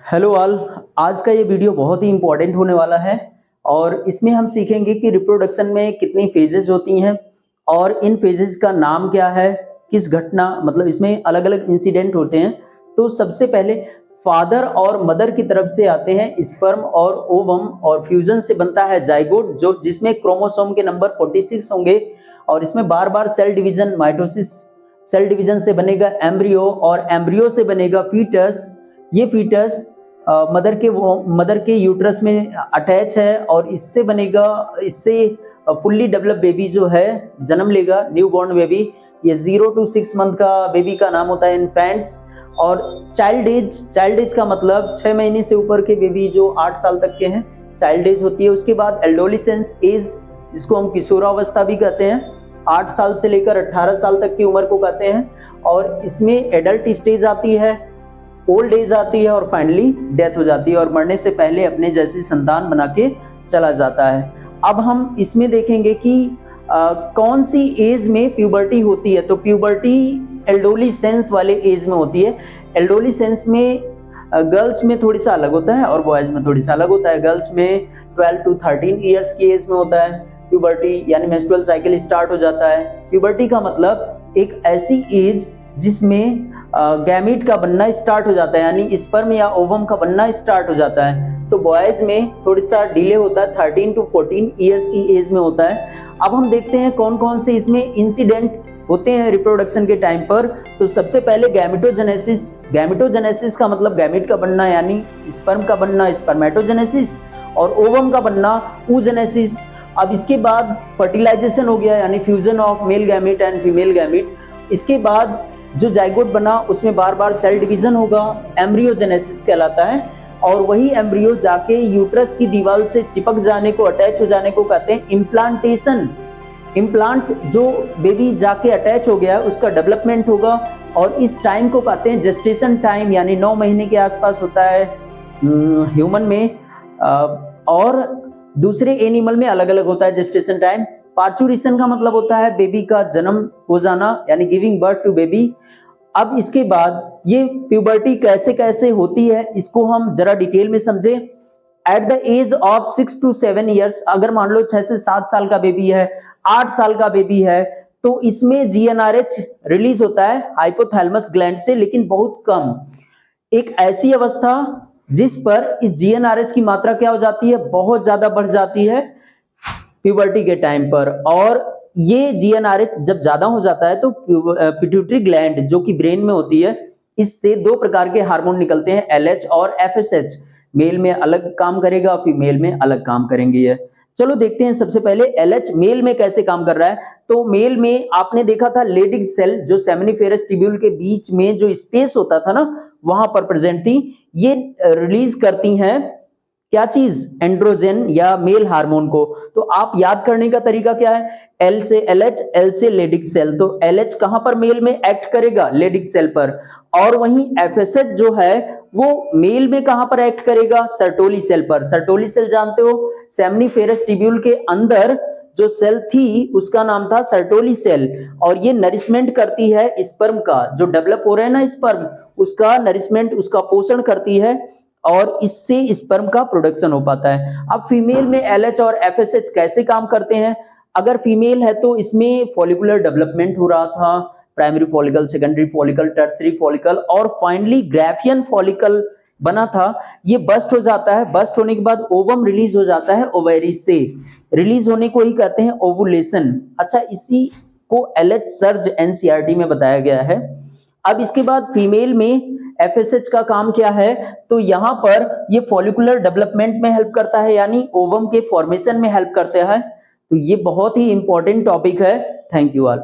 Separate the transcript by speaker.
Speaker 1: Hello all. आज का ये वीडियो बहुत ही इम्पोर्टेंट होने वाला है और इसमें हम सीखेंगे कि रिप्रोडक्शन में कितनी फेजेस होती हैं और इन फेजेस का नाम क्या है, किस घटना मतलब इसमें अलग अलग इंसिडेंट होते हैं। तो सबसे पहले फादर और मदर की तरफ से आते हैं स्पर्म और ओवम और फ्यूजन से बनता है जाइगोट, जो जिसमें क्रोमोसोम के नंबर 46 होंगे और इसमें बार बार cell division mitosis, cell division से बनेगा एम्ब्रियो और एम्ब्रियो से बनेगा फीटस। ये फीटस मदर के यूट्रस में अटैच है और इससे बनेगा, इससे फुल्ली डेवलप बेबी जो है जन्म लेगा, न्यू बॉर्न बेबी। ये 0 to 6 मंथ का बेबी का नाम होता है इन्फेंट्स। और चाइल्ड एज का मतलब 6 महीने से ऊपर के बेबी जो 8 साल तक के हैं, चाइल्ड एज होती है। उसके बाद एडोलेसेंस एज, जिसको हम किशोरावस्था भी कहते हैं, 8 साल से लेकर 18 साल तक की उम्र को कहते हैं। और इसमें एडल्ट स्टेज आती है, ओल्ड एज आती है और फाइनली डेथ हो जाती है और मरने से पहले अपने जैसी संतान बना के चला जाता है। अब हम इसमें देखेंगे कि कौन सी एज में प्यूबर्टी होती है। तो प्यूबर्टी एडोलेसेंस वाले एज में होती है। एडोलेसेंस में गर्ल्स में थोड़ी सा अलग होता है और बॉयज में थोड़ी सा अलग होता है। गर्ल्स में 12 to 13 ईयर्स की एज में होता है प्यूबर्टी, यानी मेंस्ट्रुअल साइकिल स्टार्ट हो जाता है। प्यूबर्टी का मतलब एक ऐसी एज जिसमें गैमीट का बनना स्टार्ट हो जाता है, यानी स्पर्म या ओवम का बनना स्टार्ट हो जाता है। तो बॉयज में थोड़ी सा डिले होता है, 13 to 14 ईयर्स की एज में होता है। अब हम देखते हैं कौन कौन से इसमें इंसिडेंट होते हैं रिप्रोडक्शन के टाइम पर। तो सबसे पहले गैमेटोजेनेसिस। गैमेटोजेनेसिस का मतलब गैमीट का बनना यानी स्पर्म का बनना स्पर्मेटोजेनेसिस और ओवम का बनना oogenesis। अब इसके बाद फर्टिलाइजेशन हो गया यानी fusion of male gamete and female gamete. इसके बाद जो जाइगोट बना उसमें बार बार सेल डिवीजन होगा, एम्ब्रियोजेनेसिस कहलाता है। और वही एम्ब्रियो जाके यूट्रस की दीवार से चिपक जाने को, अटैच हो जाने को कहते हैं इम्प्लांटेशन। इम्प्लांट जो बेबी जाके अटैच हो गया उसका डेवलपमेंट होगा और इस टाइम को कहते हैं जेस्टेशन टाइम, यानी 9 महीने के आसपास होता है ह्यूमन में और दूसरे एनिमल में अलग अलग होता है जेस्टेशन टाइम। पार्चुरेशन का मतलब होता है बेबी का जन्म हो जाना, यानी गिविंग बर्थ टू बेबी। अब इसके बाद ये प्यूबर्टी कैसे कैसे होती है इसको हम जरा डिटेल में समझे। At the age of 6 to 7 years, अगर मान लो 6 से 7 साल का बेबी है, 8 साल का बेबी है, तो इसमें जीएनआरएच रिलीज होता है हाइपोथैलेमस ग्लैंड से, लेकिन बहुत कम। एक ऐसी अवस्था जिस पर इस जीएनआरएच की मात्रा क्या हो जाती है, बहुत ज्यादा बढ़ जाती है प्यूबर्टी के टाइम पर। और ये जीएनआरएच जब ज्यादा हो जाता है तो पिट्यूटरी ग्लैंड जो कि ब्रेन में होती है, इससे 2 प्रकार के हार्मोन निकलते हैं, एलएच और एफएसएच। मेल में अलग काम करेगा, फीमेल में अलग काम करेंगे ये। चलो देखते हैं सबसे पहले एलएच मेल में कैसे काम कर रहा है। तो मेल में आपने देखा था लेडिग सेल जो सेमिनिफेरस ट्यूब्यूल के बीच में जो स्पेस होता था ना, वहां पर प्रेजेंट थी। ये रिलीज करती हैं क्या चीज, एंड्रोजन या मेल हार्मोन को। तो आप याद करने का तरीका क्या है, एल से एलएच, एल से लेडिग सेल। तो एलएच कहां पर मेल में एक्ट करेगा, लेडिग सेल पर। और वहीं एफएसएच जो है वो मेल में कहां पर एक्ट करेगा, सर्टोली सेल पर। सर्टोली सेल जानते हो, सेमिनिफेरस ट्यूब्यूल के अंदर जो सेल थी उसका नाम था सर्टोली सेल और ये नरिशमेंट करती है स्पर्म का, जो डेवलप हो रहा है ना स्पर्म, उसका नरिशमेंट, उसका पोषण करती है और इससे स्पर्म का प्रोडक्शन हो पाता है। अब फीमेल में एलएच और एफएसएच कैसे काम करते हैं। अगर फीमेल है तो इसमें फॉलिकुलर डेवलपमेंट हो रहा था, primary follicle, secondary follicle, tertiary follicle और फाइनली ग्राफियन फॉलिकल बना था। ये बस्ट हो जाता है, बस्ट होने के बाद ओवम रिलीज हो जाता है ओवेरी से। रिलीज होने को ही कहते हैं ओवुलेशन। अच्छा, इसी को एलएच सर्ज एनसीईआरटी में बताया गया है। अब इसके बाद फीमेल में एफएसएच का काम क्या है, तो यहां पर ये फॉलिकुलर डेवलपमेंट में हेल्प करता है, यानी ओवम के फॉर्मेशन में हेल्प करता है। तो ये बहुत ही इंपॉर्टेंट टॉपिक है। Thank you all.